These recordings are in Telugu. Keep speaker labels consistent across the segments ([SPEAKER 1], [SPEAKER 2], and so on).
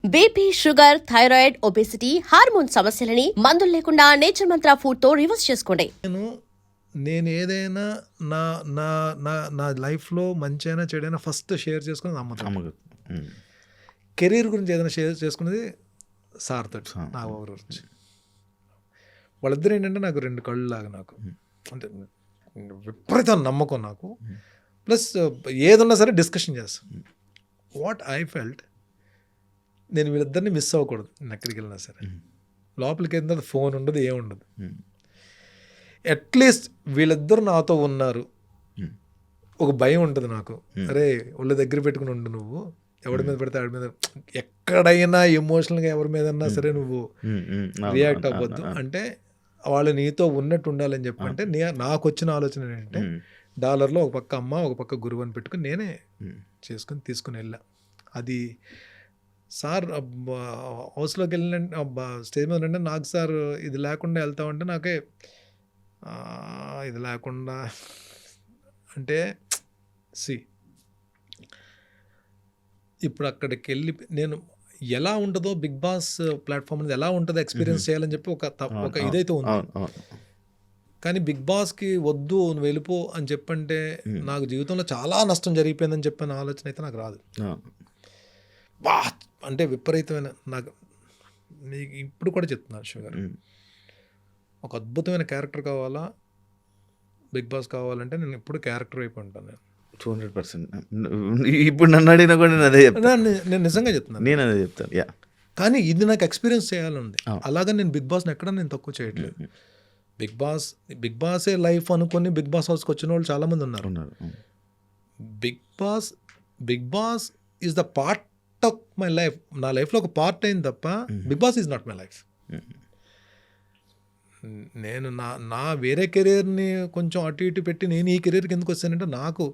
[SPEAKER 1] BP, sugar, thyroid, obesity, hormone సమస్యలని మందులు లేకుండా నేచర్ మంత్ర ఫుడ్ తో రివర్స్ చేసుకోండి.
[SPEAKER 2] నేను ఏదైనా నా నా నా నా లైఫ్లో మంచి అయినా చెడైనా ఫస్ట్ షేర్ చేసుకున్నది అమ్మతో. కెరీర్ గురించి ఏదైనా షేర్ చేసుకున్నది సార్తో, నా ఓవర్ గురించి. వాళ్ళిద్దరు ఏంటంటే నాకు రెండు కళ్ళు లాగా, నాకు అంటే విపరీతం నమ్మకం నాకు. ప్లస్ ఏదన్నా సరే డిస్కషన్ చేస్తాం. వాట్ ఐ ఫెల్ట్, నేను వీళ్ళిద్దరిని మిస్ అవ్వకూడదు. నేను ఎక్కడికి వెళ్ళినా సరే లోపలికి వెళ్ళిన ఫోన్ ఉండదు, ఏముండదు. అట్లీస్ట్ వీళ్ళిద్దరు నాతో ఉన్నారు, ఒక భయం ఉంటుంది నాకు. అరే వాళ్ళ దగ్గర పెట్టుకుని ఉండు, నువ్వు ఎవరి మీద పడితే ఆడి మీద, ఎక్కడైనా ఎమోషనల్గా ఎవరి మీద అన్నా సరే నువ్వు రియాక్ట్ అవ్వద్దు. అంటే వాళ్ళు నీతో ఉన్నట్టు ఉండాలని చెప్పంటే నాకు వచ్చిన ఆలోచన ఏంటంటే, డాలర్లో ఒక పక్క అమ్మ ఒక పక్క గురువు అని పెట్టుకుని నేనే చేసుకుని తీసుకుని వెళ్ళా. అది సార్ హౌస్లోకి వెళ్ళిన స్టేజ్ మీద ఉంటే నాకు సార్ ఇది లేకుండా వెళ్తామంటే నాకే ఇది లేకుండా అంటే ఇప్పుడు అక్కడికి వెళ్ళి నేను ఎలా ఉంటుందో బిగ్ బాస్ ప్లాట్ఫామ్ అనేది ఎలా ఉంటుందో ఎక్స్పీరియన్స్ చేయాలని చెప్పి ఒక ఇదైతే ఉంది. కానీ బిగ్ బాస్కి వద్దు నువ్వు వెళ్ళిపో అని చెప్పంటే నాకు జీవితంలో చాలా నష్టం జరిగిపోయిందని చెప్పిన ఆలోచన అయితే నాకు రాదు. అంటే విపరీతమైన, నాకు నీకు ఇప్పుడు కూడా చెప్తున్నాను షుగర్, ఒక అద్భుతమైన క్యారెక్టర్ కావాలా, బిగ్ బాస్ కావాలంటే నేను ఇప్పుడు క్యారెక్టర్ వైపు ఉంటాను. నేను
[SPEAKER 3] 200%. ఇప్పుడు నన్ను అడిగినా కూడా నేను అదే చెప్తాను.
[SPEAKER 2] నేను నిజంగా చెప్తున్నాను,
[SPEAKER 3] నేను అదే చెప్తాను. యా,
[SPEAKER 2] కానీ ఇది నాకు ఎక్స్పీరియన్స్ చేయాలంది. అలాగే నేను బిగ్ బాస్ని ఎక్కడ నేను తక్కువ చేయట్లేదు. బిగ్ బాసే లైఫ్ అనుకొని బిగ్ బాస్ హౌస్కి వచ్చిన వాళ్ళు చాలామంది ఉన్నారు. Bigg Boss is the part of my life. నా లైఫ్లో ఒక పార్ట్ అయింది తప్ప Bigg Boss is not my life. నేను నా వేరే కెరీర్ని కొంచెం అటు ఇటు పెట్టి నేను ఈ కెరీర్కి ఎందుకు వచ్చానంటే, నాకు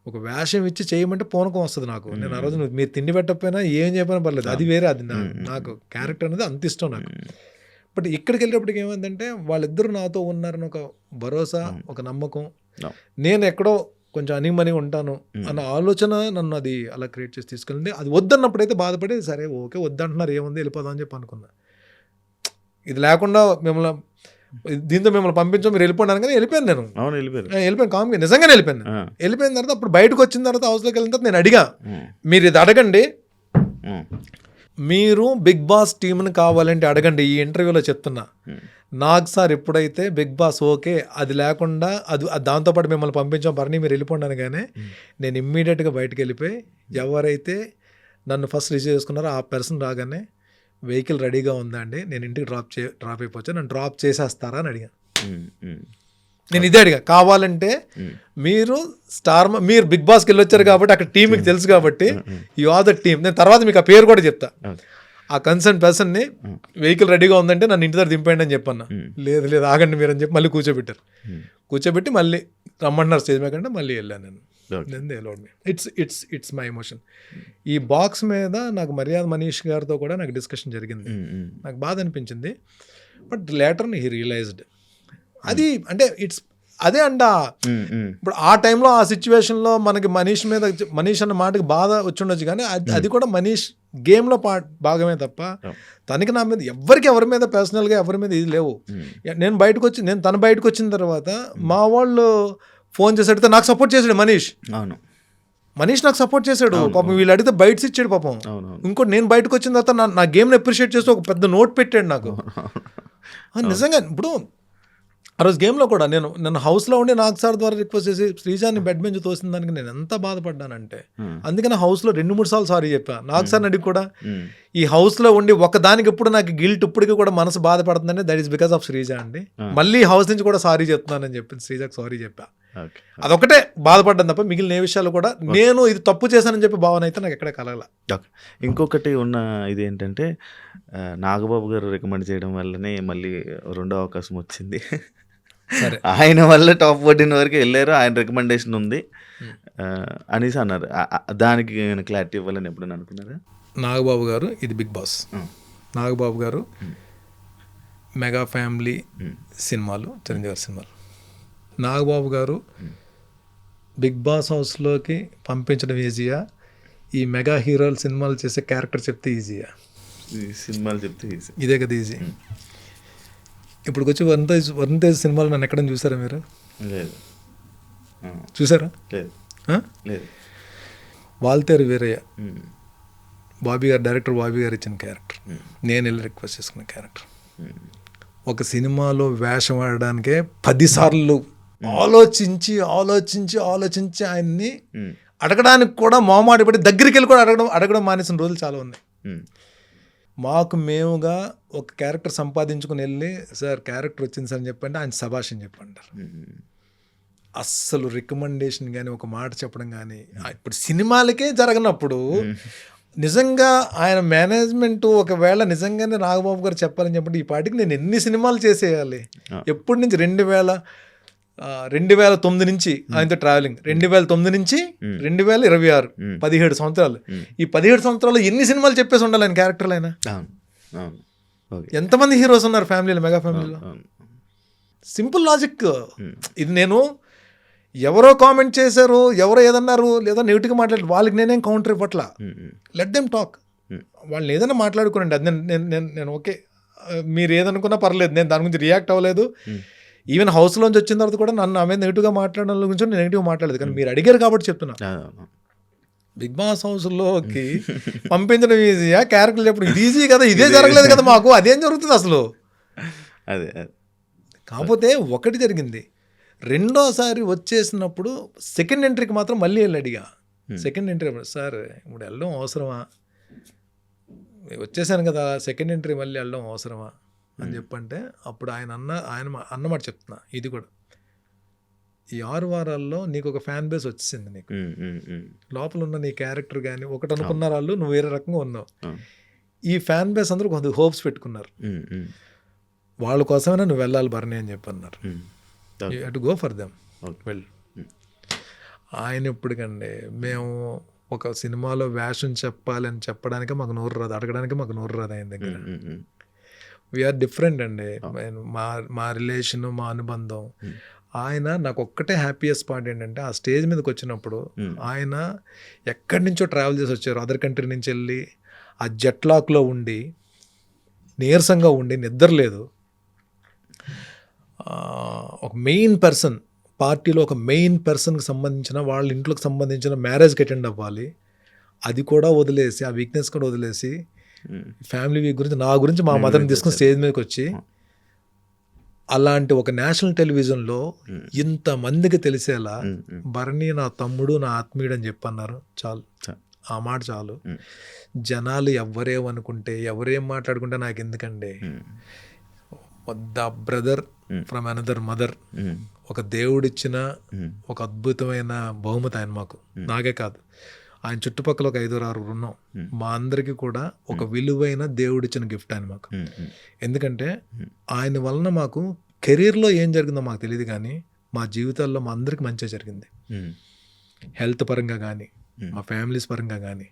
[SPEAKER 2] ఒక వేషం ఇచ్చి చేయమంటే పూనకం వస్తుంది నాకు. నేను ఆ రోజు మీరు తిండి పెట్టకపోయినా ఏం చెప్పినా పర్లేదు, అది వేరే. అది నాకు క్యారెక్టర్ అనేది అంత ఇష్టం నాకు. బట్ ఇక్కడికి వెళ్ళేటప్పటికి ఏమైందంటే, వాళ్ళిద్దరూ నాతో ఉన్నారని ఒక భరోసా, ఒక నమ్మకం, నేను ఎక్కడో కొంచెం అనిమని ఉంటాను అన్న ఆలోచన నన్ను అది అలా క్రియేట్ చేసి తీసుకెళ్ళింది. అది వద్దన్నప్పుడైతే బాధపడి సరే ఓకే వద్దంటున్నారు, ఏముంది వెళ్ళిపోదాం అని చెప్పి అనుకున్నా. ఇది లేకుండా దీంతో మిమ్మల్ని పంపించాం, మీరు వెళ్ళిపోయినాను కానీ వెళ్ళిపోయాను. నేను వెళ్ళిపోయాను కామ్గా, నిజంగానే వెళ్ళిపోయాను. వెళ్ళిపోయిన తర్వాత అప్పుడు బయటకు వచ్చిన తర్వాత హౌస్లోకి వెళ్ళిన తర్వాత నేను అడిగా, మీరు ఇది అడగండి, మీరు బిగ్ బాస్ టీంని కావాలంటే అడగండి, ఈ ఇంటర్వ్యూలో చెప్తున్నా. నాకు సార్ ఎప్పుడైతే బిగ్ బాస్ ఓకే అది లేకుండా దాంతోపాటు మిమ్మల్ని పంపించాం పర్ని మీరు వెళ్ళిపోండాను, కానీ నేను ఇమ్మీడియట్గా బయటకు వెళ్ళిపోయి ఎవరైతే నన్ను ఫస్ట్ రిసీవ్ చేసుకున్నారో ఆ పర్సన్ రాగానే వెహికల్ రెడీగా ఉందా అండి, నేను ఇంటికి డ్రాప్ అయిపోవచ్చు, నన్ను డ్రాప్ చేసేస్తారా అని అడిగాను. నేను ఇదే అడిగా, కావాలంటే మీరు మీరు బిగ్ బాస్కి వెళ్ళొచ్చారు కాబట్టి అక్కడ టీం మీకు తెలుసు కాబట్టి యు ఆర్ ద టీమ్. నేను తర్వాత మీకు ఆ పేరు కూడా చెప్తా. ఆ కన్సర్న్ పర్సన్ని వెహికల్ రెడీగా ఉందంటే నన్ను ఇంటి దగ్గర దింపేయండి అని చెప్పన్నా. లేదు ఆగండి మీరు అని చెప్పి మళ్ళీ కూర్చోబెట్టారు. కూర్చోబెట్టి మళ్ళీ రమ్మంటున్నారు స్టేజ్ మీద, మళ్ళీ వెళ్ళాను నేను. It's my emotion. ఈ బాక్స్ మీద నాకు మర్యాద మనీష్ గారితో కూడా నాకు డిస్కషన్ జరిగింది. నాకు బాధ అనిపించింది. బట్ లేటర్ హీ రియలైజ్డ్ అది అంటే అదే అంట. ఇప్పుడు ఆ టైంలో ఆ సిచ్యువేషన్లో మనకి మనీష్ అన్న మాటకి బాధ వచ్చి కానీ అది కూడా మనీష్ గేమ్లో భాగమే తప్ప తనకి నా మీద ఎవరి మీద పర్సనల్గా ఎవరి మీద ఇది లేవు. నేను తను బయటకు వచ్చిన తర్వాత మా వాళ్ళు ఫోన్ చేసి అడిగితే నాకు సపోర్ట్ చేశాడు మనీష్ నాకు సపోర్ట్ చేశాడు. పాపం వీళ్ళు అడిగితే బైట్స్ ఇచ్చాడు పాపం. ఇంకోటి నేను బయటకు వచ్చిన తర్వాత నా గేమ్ని అప్రిషియేట్ చేస్తూ ఒక పెద్ద నోట్ పెట్టాడు నాకు. నిజంగా ఇప్పుడు ఆ రోజు గేమ్లో కూడా నేను హౌస్లో ఉండి నాగ్ సార్ ద్వారా రిక్వెస్ట్ చేసి శ్రీజాన్ని బెడ్ బెంచ్ తోసిన దానికి నేను ఎంత బాధపడ్డానంటే, అందుకని హౌస్లో 2-3 సార్లు సారీ చెప్పా. నాగ్ సార్ని అడిగి కూడా ఈ హౌస్లో ఉండి ఒకదానికి ఎప్పుడు నాకు గిల్ట్ ఇప్పటికీ కూడా మనసు బాధపడుతుందంటే that is because of Sreeja అండి. మళ్ళీ హౌస్ నుంచి కూడా సారీ చెప్తున్నానని చెప్పి శ్రీజాకి సారీ చెప్పా. అదొకటే బాధపడ్డాను తప్ప మిగిలిన ఏ విషయాలు కూడా నేను ఇది తప్పు చేశానని చెప్పి భావన అయితే నాకు ఎక్కడ కలగల.
[SPEAKER 3] ఇంకొకటి ఉన్న ఇది ఏంటంటే, నాగబాబు గారు రికమెండ్ చేయడం వల్లనే మళ్ళీ రెండో అవకాశం వచ్చింది. ఆయన వల్ల టాప్ 14 వరకు వెళ్ళారు, ఆయన రికమెండేషన్ ఉంది అనేసి అన్నారు. దానికి క్లారిటీ ఇవ్వాలని ఎప్పుడైనా అనుకున్నారా?
[SPEAKER 2] నాగబాబు గారు ఇది బిగ్ బాస్, నాగబాబు గారు మెగా ఫ్యామిలీ సినిమాలు, చిరంజీవి గారి సినిమాలు, నాగబాబు గారు బిగ్ బాస్ హౌస్లోకి పంపించడం ఈజీయా, ఈ మెగా హీరోలు సినిమాలు చేసే క్యారెక్టర్ చెప్తే ఈజీయా?
[SPEAKER 3] ఈ సినిమాలు చెప్తే ఈజీ.
[SPEAKER 2] ఇదే కదా ఈజీ. ఇప్పుడు వచ్చి వరుణ్ తేజ్ సినిమాలు నన్ను ఎక్కడ చూసారా మీరు?
[SPEAKER 3] లేదు.
[SPEAKER 2] చూసారా?
[SPEAKER 3] లేదు. లేదు.
[SPEAKER 2] వాల్తేరు వీరయ్య, బాబీ గారు, డైరెక్టర్ బాబీ గారు ఇచ్చిన క్యారెక్టర్, నేను వెళ్ళి రిక్వెస్ట్ చేసుకున్న క్యారెక్టర్. ఒక సినిమాలో వేషం ఆడడానికే 10 సార్లు ఆలోచించి ఆలోచించి ఆలోచించి ఆయన్ని అడగడానికి కూడా మొహమాటపడి పడి దగ్గరికి వెళ్ళి కూడా అడగడం మానేసిన రోజులు చాలా ఉన్నాయి. మాకు మేముగా ఒక క్యారెక్టర్ సంపాదించుకుని వెళ్ళి, సార్ క్యారెక్టర్ వచ్చింది సార్ అని చెప్పండి, ఆయన శభాష్ అని చెప్పంటారు. అస్సలు రికమెండేషన్ కానీ ఒక మాట చెప్పడం కానీ ఇప్పుడు సినిమాలకే జరగనప్పుడు నిజంగా ఆయన మేనేజ్మెంట్ ఒకవేళ నిజంగానే నాగబాబు గారు చెప్పాలని చెప్పండి, ఈ పాటికి నేను ఎన్ని సినిమాలు చేసేయాలి. ఎప్పటి నుంచి 2009 నుంచి ఆయనతో ట్రావెలింగ్, 2009 నుంచి 2026, 17 సంవత్సరాలు. ఈ 17 సంవత్సరాలు ఎన్ని సినిమాలు చెప్పేసి ఉండాలి ఆయన క్యారెక్టర్లు అయినా? ఎంతమంది హీరోస్ ఉన్నారు ఫ్యామిలీలో, మెగా ఫ్యామిలీలో? సింపుల్ లాజిక్ ఇది. నేను ఎవరో కామెంట్ చేశారు, ఎవరో ఏదన్నారు, లేదా నెగిటివ్గా మాట్లాడారు, వాళ్ళకి నేనేం కౌంటర్ ఇవ్వట్లా. Let them talk. వాళ్ళని ఏదైనా మాట్లాడుకోండి, అది నేను ఓకే, మీరు ఏదనుకున్నా పర్లేదు, నేను దాని గురించి రియాక్ట్ అవ్వలేదు. ఈవెన్ హౌస్లోంచి వచ్చిన తర్వాత కూడా నన్ను ఆమె నెగిటివ్గా మాట్లాడడం గురించి నేను నెగిటివ్గా మాట్లాడలేదు, కానీ మీరు అడిగారు కాబట్టి చెప్తున్నా. బిగ్ బాస్ హౌస్లోకి పంపించడం ఈజీయా, క్యారెక్టర్లు చెప్పడం ఇది ఈజీ కదా? ఇదే జరగలేదు కదా మాకు, అదేం జరుగుతుంది అసలు? అదే. కాకపోతే ఒకటి జరిగింది, రెండోసారి వచ్చేసినప్పుడు సెకండ్ ఎంట్రీకి మాత్రం మళ్ళీ వెళ్ళి అడిగా. సెకండ్ ఎంట్రీ సార్ ఇప్పుడు వెళ్ళడం అవసరమా, వచ్చేసాను కదా, సెకండ్ ఎంట్రీ మళ్ళీ వెళ్ళడం అవసరమా అని చెప్పంటే అప్పుడు ఆయన అన్నమాట చెప్తున్నా, ఇది కూడా ఈ 6 వారాల్లో నీకు ఒక ఫ్యాన్ బేస్ వచ్చేసింది, నీకు లోపల ఉన్న నీ క్యారెక్టర్ కానీ ఒకటి అనుకున్న వాళ్ళు, నువ్వు వేరే రకంగా ఉన్నావు. ఈ ఫ్యాన్ బేస్ అందరూ కొంత హోప్స్ పెట్టుకున్నారు, వాళ్ళ కోసమైనా నువ్వు వెళ్ళాలి భరణి అని చెప్పన్నారు. You have to go for them, well. ఆయన ఎప్పటికండి మేము ఒక సినిమాలో వేషం చెప్పాలని చెప్పడానికి మాకు నోరు రాదు, అడగడానికి మాకు నోరు రాదు ఆయన దగ్గర. వీఆర్ డిఫరెంట్ అండి, మా రిలేషను, మా అనుబంధం. ఆయన నాకు ఒక్కటే హ్యాపీయెస్ట్ పార్ట్ ఏంటంటే, ఆ స్టేజ్ మీదకి వచ్చినప్పుడు ఆయన ఎక్కడి నుంచో ట్రావెల్ చేసి వచ్చారు, అదర్ కంట్రీ నుంచి వెళ్ళి ఆ జెట్ లాక్లో ఉండి నీరసంగా ఉండి నిద్రలేదు. ఒక మెయిన్ పర్సన్ పార్టీలో, ఒక మెయిన్ పర్సన్కి సంబంధించిన వాళ్ళ ఇంట్లోకి సంబంధించిన మ్యారేజ్కి అటెండ్ అవ్వాలి, అది కూడా వదిలేసి, ఆ వీక్నెస్ కూడా వదిలేసి, ఫ్యామిలీ వీక్ గురించి నా గురించి మా మదర్ని తీసుకుని స్టేజ్ మీదకి వచ్చి, అలాంటి ఒక నేషనల్ టెలివిజన్లో ఇంతమందికి తెలిసేలా భరణి నా తమ్ముడు, నా ఆత్మీయుడు అని చెప్పన్నారు. చాలు, ఆ మాట చాలు. జనాలు ఎవరేమనుకుంటే, ఎవరేం మాట్లాడుకుంటే నాకు ఎందుకండి, the brother from another mother. ఒక దేవుడిచ్చిన ఒక అద్భుతమైన బహుమతి ఆయన మాకు, నాకే కాదు, ఆయన చుట్టుపక్కల ఒక 5-6 ఉన్నాం, మా అందరికీ కూడా ఒక విలువైన దేవుడిచ్చిన గిఫ్ట్ ఆయన మాకు. ఎందుకంటే ఆయన వలన మాకు కెరీర్లో ఏం జరిగిందో మాకు తెలియదు, కానీ మా జీవితాల్లో మా అందరికి మంచిగా జరిగింది. హెల్త్ పరంగా కానీ, మా ఫ్యామిలీస్ పరంగా కానీ,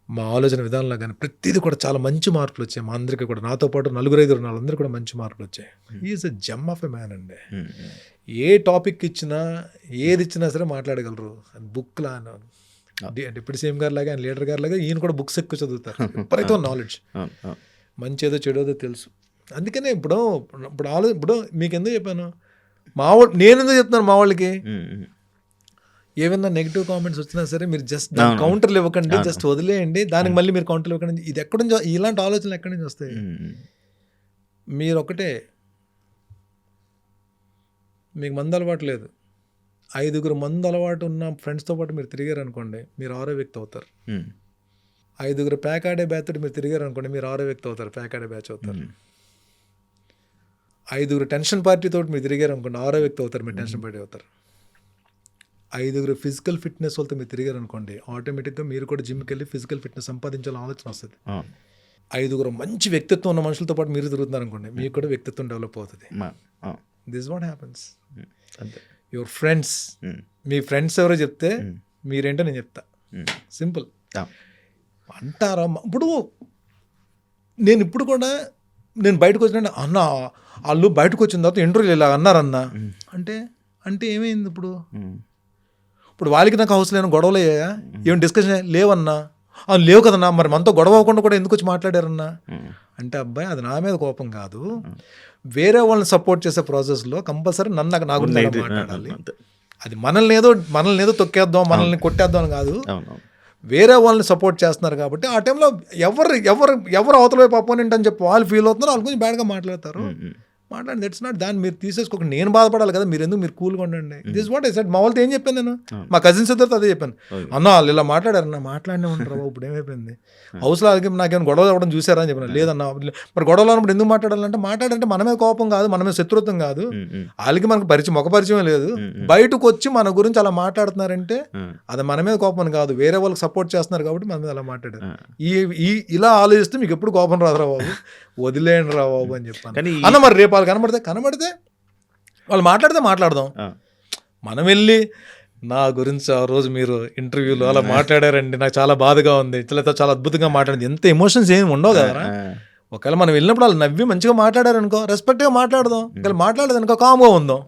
[SPEAKER 2] మా ఆలోచన విధానంలో కానీ ప్రతిదీ కూడా చాలా మంచి మార్పులు వచ్చాయి మా అందరికీ కూడా. నాతో పాటు 4-5 వాళ్ళందరూ కూడా మంచి మార్పులు వచ్చాయి. Is a gem of a man అండి. ఏ టాపిక్ ఇచ్చినా, ఏది ఇచ్చినా సరే మాట్లాడగలరు. బుక్లా డిప్యూటీ సీఎం గారి లాగా, ఆయన లీడర్ గారి లాగా ఈయన కూడా బుక్స్ ఎక్కువ చదువుతారు. విపరీతం నాలెడ్జ్, మంచి ఏదో చెడోదో తెలుసు. అందుకనే ఇప్పుడు మీకు ఎందుకు చెప్పాను, నేను ఎందుకు చెప్తున్నాను మా వాళ్ళకి, ఏమైనా నెగిటివ్ కామెంట్స్ వచ్చినా సరే మీరు జస్ట్ కౌంటర్లు ఇవ్వకండి, జస్ట్ వదిలేయండి, దానికి మళ్ళీ మీరు కౌంటర్లు ఇవ్వకండి. ఇది ఎక్కడి నుంచి, ఇలాంటి ఆలోచనలు ఎక్కడి నుంచి వస్తాయి? మీరు ఒకటే, మీకు మందు అలవాటు లేదు, 5 మందు అలవాటు ఉన్న ఫ్రెండ్స్తో పాటు మీరు తిరిగారు అనుకోండి, మీరు 6వ వ్యక్తి అవుతారు. 5 ప్యాక్ ఆడే బ్యాచ్ తోటి మీరు తిరిగారు అనుకోండి, మీరు 6వ వ్యక్తి అవుతారు, ప్యాక్ ఆడే బ్యాచ్ అవుతారు. 5 టెన్షన్ పార్టీ తోటి మీరు తిరిగారు అనుకోండి, 6వ వ్యక్తి అవుతారు, మీరు టెన్షన్ పార్టీ అవుతారు. 5 ఫిజికల్ ఫిట్నెస్ వాళ్ళతో మీరు తిరిగారు అనుకోండి, ఆటోమేటిక్గా మీరు కూడా జిమ్కి వెళ్ళి ఫిజికల్ ఫిట్నెస్ సంపాదించాలని ఆలోచన వస్తుంది. 5 మంచి వ్యక్తిత్వం ఉన్న మనుషులతో పాటు మీరు తిరుగుతున్నారు అనుకోండి, మీకు కూడా వ్యక్తిత్వం డెవలప్ అవుతుంది. This what happens. Your friends, me friends ఎవరో చెప్తే మీరేంటో నేను చెప్తా, సింపుల్ అంటారా. ఇప్పుడు నేను బయటకు వచ్చిన అన్న, వాళ్ళు బయటకు వచ్చిన తర్వాత ఇంటర్వ్యూలు ఇలా అన్నారన్నా అంటే ఏమైంది? ఇప్పుడు ఇప్పుడు వాళ్ళకి నాకు హౌస్ లేని గొడవలు అయ్యాయా, ఏం డిస్కషన్ లేవన్నా, అవును లేవు కదన్నా, మరి మనతో గొడవ అవ్వకుండా కూడా ఎందుకు వచ్చి మాట్లాడారన్నా అంటే, అబ్బాయి అది నా మీద కోపం కాదు, వేరే వాళ్ళని సపోర్ట్ చేసే ప్రాసెస్లో కంపల్సరీ నన్ను నా గురించి మాట్లాడాలి. అది మనల్ని ఏదో తొక్కేద్దాం, మనల్ని కొట్టేద్దాం అని కాదు, వేరే వాళ్ళని సపోర్ట్ చేస్తున్నారు కాబట్టి ఆ టైంలో ఎవరు అవతల వైపు అపోనెంట్ అని చెప్పి వాళ్ళు ఫీల్ అవుతున్నారు, వాళ్ళు కొంచెం బ్యాడ్గా మాట్లాడతారు. మాట్లాడి దట్స్ నాట్, దాన్ని మీరు తీసేసుకోక నేను బాధపడాలి కదా, మీరు ఎందుకు మీరు కూల్గా ఉండండి. This what I said. మా వాళ్ళతో ఏం చెప్పాను నేను, మా కజిన్స్ ఇద్దరితో అదే చెప్పాను, అన్న వాళ్ళు ఇలా మాట్లాడారు, నా మాట్లాడినే ఉంటారు బాబు, ఇప్పుడు ఏమైపోయింది హౌస్లో వాళ్ళకి నాకేమైనా గొడవ అవ్వడం చూసారా అని చెప్పాను. లేదన్నా, మరి గొడవలు అన్నప్పుడు ఎందుకు మాట్లాడాలంటే, మాట్లాడంటే మన మీద కోపం కాదు, మన మీద శత్రుత్వం కాదు, వాళ్ళకి మనకు ముఖ పరిచయం లేదు, బయటకు వచ్చి మన గురించి అలా మాట్లాడుతున్నారంటే అది మన మీద కోపం కాదు, వేరే వాళ్ళకి సపోర్ట్ చేస్తున్నారు కాబట్టి మన మీద అలా మాట్లాడారు. ఇలా ఆలోచిస్తే మీకు ఎప్పుడు కోపం రాదురా బాబు, వదిలేయండి రా బాబు అని చెప్పాను. అన్న మరి రేపు వాళ్ళు కనబడితే వాళ్ళు మాట్లాడదాం, మనం వెళ్ళి నా గురించి ఆ రోజు మీరు ఇంటర్వ్యూలో అలా మాట్లాడారండి, నాకు చాలా బాధగా ఉంది, చాలా అద్భుతంగా మాట్లాడింది, ఎంత ఎమోషన్స్ ఏమి ఉండవు కదా. ఒకవేళ మనం వెళ్ళినప్పుడు వాళ్ళు నవ్వి మంచిగా మాట్లాడారనుకో, రెస్పెక్ట్గా మాట్లాడదాం, ఒకవేళ మాట్లాడదనుకో కామ్గా ఉందాం,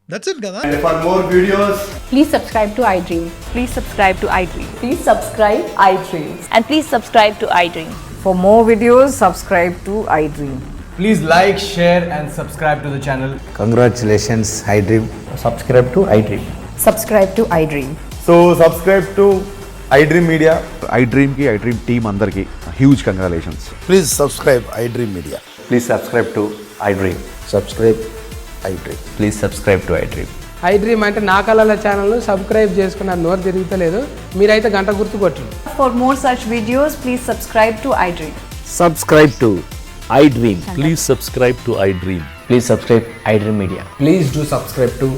[SPEAKER 2] దట్స్ ఇట్ కదా.
[SPEAKER 4] For more videos,
[SPEAKER 5] Please subscribe to iDream.
[SPEAKER 6] Please subscribe to iDream.
[SPEAKER 5] Please subscribe iDream.
[SPEAKER 6] And please subscribe to iDream.
[SPEAKER 7] For more videos, subscribe to iDream.
[SPEAKER 4] please like, share and subscribe to the channel.
[SPEAKER 8] Congratulations, iDream.
[SPEAKER 4] Subscribe to iDream.
[SPEAKER 5] Subscribe to iDream.
[SPEAKER 4] So subscribe to iDream Media.
[SPEAKER 9] iDream की iDream team अंदर की huge congratulations.
[SPEAKER 8] Please subscribe iDream Media.
[SPEAKER 4] Please subscribe to iDream.
[SPEAKER 8] Subscribe iDream.
[SPEAKER 4] Please subscribe to iDream.
[SPEAKER 10] iDream అంటే నా కళల ఛానల్ను సబ్స్క్రైబ్ చేసుకున్నారు, నోరు తిరుగుతలేదు, మీరైతే గంట గుర్తు కొట్టండి.
[SPEAKER 6] For more such videos, please subscribe to iDream.
[SPEAKER 8] Subscribe to iDream.
[SPEAKER 11] Please subscribe to iDream.
[SPEAKER 4] Please subscribe iDream Media.
[SPEAKER 10] Please do subscribe to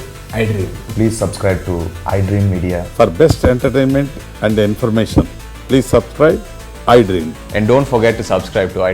[SPEAKER 10] iDream.
[SPEAKER 8] Please subscribe to iDream Media.
[SPEAKER 9] For best entertainment and information, please subscribe iDream.
[SPEAKER 4] And don't forget to subscribe to iDream.